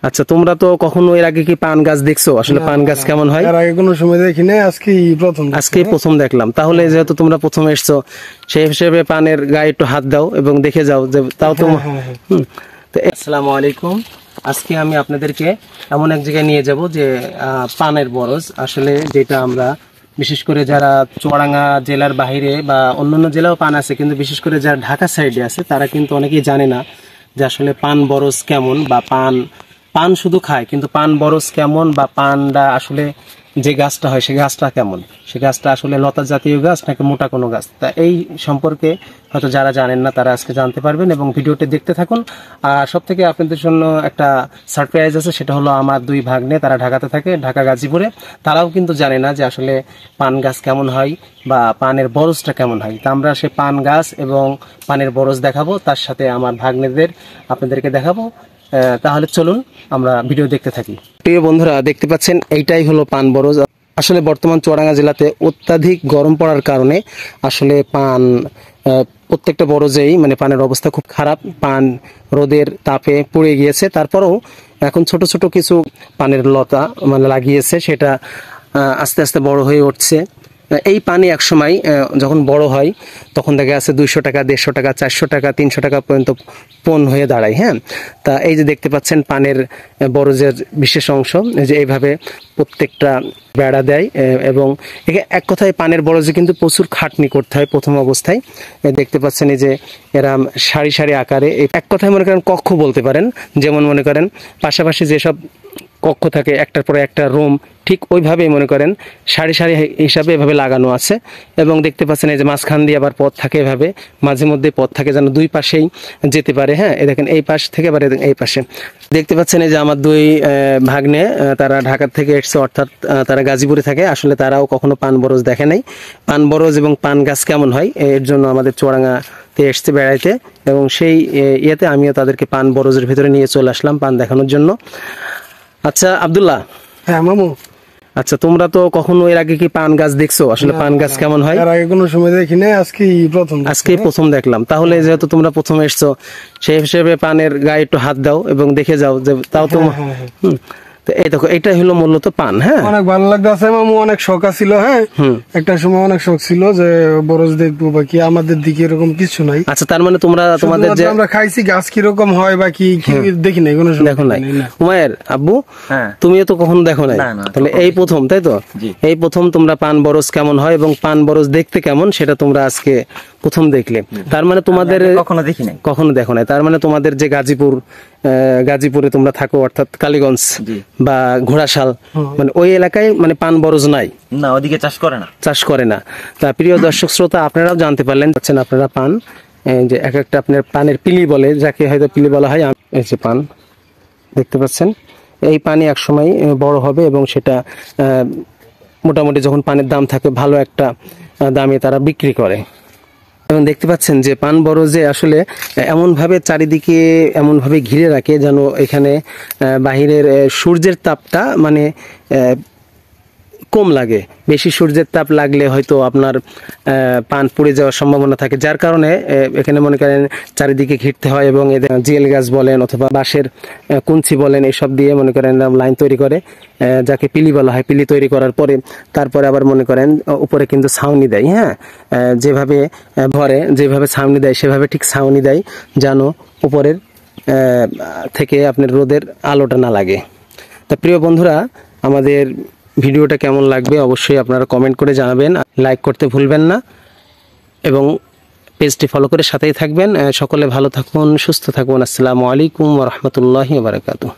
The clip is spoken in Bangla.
আচ্ছা, তোমরা তো কখনো এর আগে কি পান গাছ দেখছো? আসলে পান গাছ কেমন হয় এর আগে কোনো সময় দেখি নাই, আজকেই প্রথম দেখলাম। তাহলে যেহেতু তোমরা প্রথম এসছো, সেই হিসেবে পানের গায়ে একটু হাত দাও এবং দেখে যাও যে তাও তো। আসসালামু আলাইকুম। আজকে আমি আপনাদেরকে এমন এক জায়গায় নিয়ে যাব যে পানের বরজ, আসলে যেটা আমরা বিশেষ করে যারা চুয়াডাঙ্গা জেলার বাইরে বা অন্যান্য জেলাও পান আছে, কিন্তু বিশেষ করে যারা ঢাকা সাইডে আছে তারা কিন্তু অনেকেই জানে না যে আসলে পান বরজ কেমন, বা পান শুধু খায় কিন্তু পান বরজ কেমন, বা পানটা আসলে যে গাছটা হয় সেই গাছটা কেমন, সে গাছটা আসলে লতা জাতীয় গাছ নাকি মোটা কোনো গাছ। তা এই সম্পর্কে হয়তো যারা জানেন না তারা আজকে জানতে পারবেন, এবং ভিডিওটি দেখতে থাকুন। আর সব থেকে আপনাদের জন্য একটা সারপ্রাইজ আছে, সেটা হলো আমার দুই ভাগ্নে, তারা ঢাকাতে থাকে, ঢাকা গাজীপুরে। তারাও কিন্তু জানে না যে আসলে পান গাছ কেমন হয় বা পানের বরজটা কেমন হয়। তা আমরা সে পান গাছ এবং পানের বরজ দেখাবো, তার সাথে আমার ভাগ্নেদের আপনাদেরকে দেখাবো। তাহলে চলুন আমরা ভিডিও দেখতে থাকি। প্রিয় বন্ধুরা, দেখতে পাচ্ছেন এইটাই হলো পান বরজ। আসলে বর্তমান চুয়াডাঙ্গা জেলাতে অত্যাধিক গরম পড়ার কারণে আসলে পান প্রত্যেকটা বরজেই মানে পানের অবস্থা খুব খারাপ। পান রোদের তাপে পুড়ে গিয়েছে। তারপরেও এখন ছোট ছোট কিছু পানের লতা মানে লাগিয়েছে, সেটা আস্তে আস্তে বড় হয়ে উঠছে। এই পানি একসময় যখন বড় হয় তখন দেখা যাচ্ছে 200 টাকা, 150 টাকা, 400 টাকা, 300 টাকা পর্যন্ত পণ হয়ে দাঁড়ায়। হ্যাঁ, তা এই যে দেখতে পাচ্ছেন পানের বরজের বিশেষ অংশ, যে এইভাবে প্রত্যেকটা বেড়া দেয়, এবং এক কথায় পানের বরজে কিন্তু প্রচুর খাটনি করতে হয় প্রথম অবস্থায়। দেখতে পাচ্ছেন এই যে এরাম সারি সারি আকারে, এক কথায় মনে করেন কক্ষ বলতে পারেন। যেমন মনে করেন পাশাপাশি যেসব কক্ষ থাকে একটার পরে একটা রুম, ঠিক ওইভাবেই মনে করেন সারি সারি হিসাবে এভাবে লাগানো আছে। এবং দেখতে পাচ্ছেন এই যে মাঝখান দিয়ে আবার পথ থাকে, এভাবে মাঝে মধ্যে পথ থাকে যেন দুই পাশেই যেতে পারে। হ্যাঁ, এই দেখেন এই পাশ থেকে আবার এই পাশে দেখতে পাচ্ছেন এই যে আমার দুই ভাগ্নে, তারা ঢাকা থেকে এসছে, অর্থাৎ তারা গাজীপুরে থাকে। আসলে তারাও কখনো পান বরজ দেখে নাই। পান বরজ এবং পান গাছ কেমন হয় এর জন্য আমাদের চুয়াডাঙ্গাতে এসছে বেড়াইতে, এবং সেই ইয়েতে আমিও তাদেরকে পান বরজের ভিতরে নিয়ে চলে আসলাম পান দেখানোর জন্য। আচ্ছা আব্দুল্লাহ। হ্যাঁ মামু। আচ্ছা, তোমরা তো কখনো এর আগে কি পান গাছ দেখছো? আসলে পান গাছ কেমন হয় এর আগে কোনো সময় দেখি নাই, আজকেই প্রথম দেখলাম। তাহলে যেহেতু তোমরা প্রথম এসছো, সেই হিসেবে পানের গায়ে একটু হাত দাও এবং দেখে যাও যে তাও তো। তো এই দেখো, এটাই হলো মূলত পান। হ্যাঁ, অনেক ভালো লাগতেছে মামু, অনেক শখ ছিল। হ্যাঁ, একটা সময় অনেক শখ ছিল যে বরজ দেখবো, বা কি আমাদের দিকে এরকম কিছু নাই। আচ্ছা, তার মানে তোমাদের যে আমরা খাইছি গাছ কিরকম হয় বা কি দেখি নাই, কোনো সময় দেখো নাই। উমায়ের আব্বু, তুমিও তো কখনো দেখো নাই, তাহলে এই প্রথম, তাই তো? এই প্রথম তোমরা পান বরজ কেমন হয় এবং পান বরজ দেখতে কেমন সেটা তোমরা আজকে প্রথম দেখলে। তার মানে তোমাদের কখনো দেখো নাই। তার মানে তোমাদের যে গাজীপুরে তোমরা থাকো, অর্থাৎ কালীগঞ্জ বা ঘোড়াশাল, মানে ওই এলাকায় মানে পান বরজ নাই, না ওদিকে চাষ করে না। তা প্রিয় দর্শক শ্রোতা, আপনারাও জানতে পারলেন, আপনারা পান যে এক একটা আপনার পানের পিলি বলে, যাকে হয়তো পিলি বলা হয়। এই যে পান দেখতে পাচ্ছেন, এই পানি একসময় বড় হবে এবং সেটা মোটামুটি যখন পানের দাম থাকে ভালো একটা দামে তারা বিক্রি করে। এবং দেখতে পাচ্ছেন যে পান বরজে আসলে এমনভাবে চারিদিকে এমনভাবে ঘিরে রাখে যেন এখানে বাহিরের সূর্যের তাপটা মানে কম লাগে। বেশি সূর্যের তাপ লাগলে হয়তো আপনার পান পুড়ে যাওয়ার সম্ভাবনা থাকে, যার কারণে এখানে মনে করেন চারিদিকে ঘিরতে হয়। এবং এদের জিয়েল গাছ বলেন অথবা বাঁশের কুঞ্চি বলেন, এইসব দিয়ে মনে করেন লাইন তৈরি করে, যাকে পিলি বলা হয়। পিলি তৈরি করার পরে তারপরে আবার মনে করেন উপরে কিন্তু ছাউনি দেয়। হ্যাঁ, যেভাবে ভরে যেভাবে ছাউনি দেয় সেভাবে ঠিক ছাউনি দেয় যেন উপরের থেকে আপনার রোদের আলোটা না লাগে। তা প্রিয় বন্ধুরা, আমাদের ভিডিওটা কেমন লাগবে অবশ্যই আপনারা কমেন্ট করে জানাবেন, লাইক করতে ভুলবেন না, এবং পেজটি ফলো করে সাথেই থাকবেন। সকলে ভালো থাকুন, সুস্থ থাকুন। আসসালামু আলাইকুম ওয়া রাহমাতুল্লাহি ওয়া বারাকাতুহু।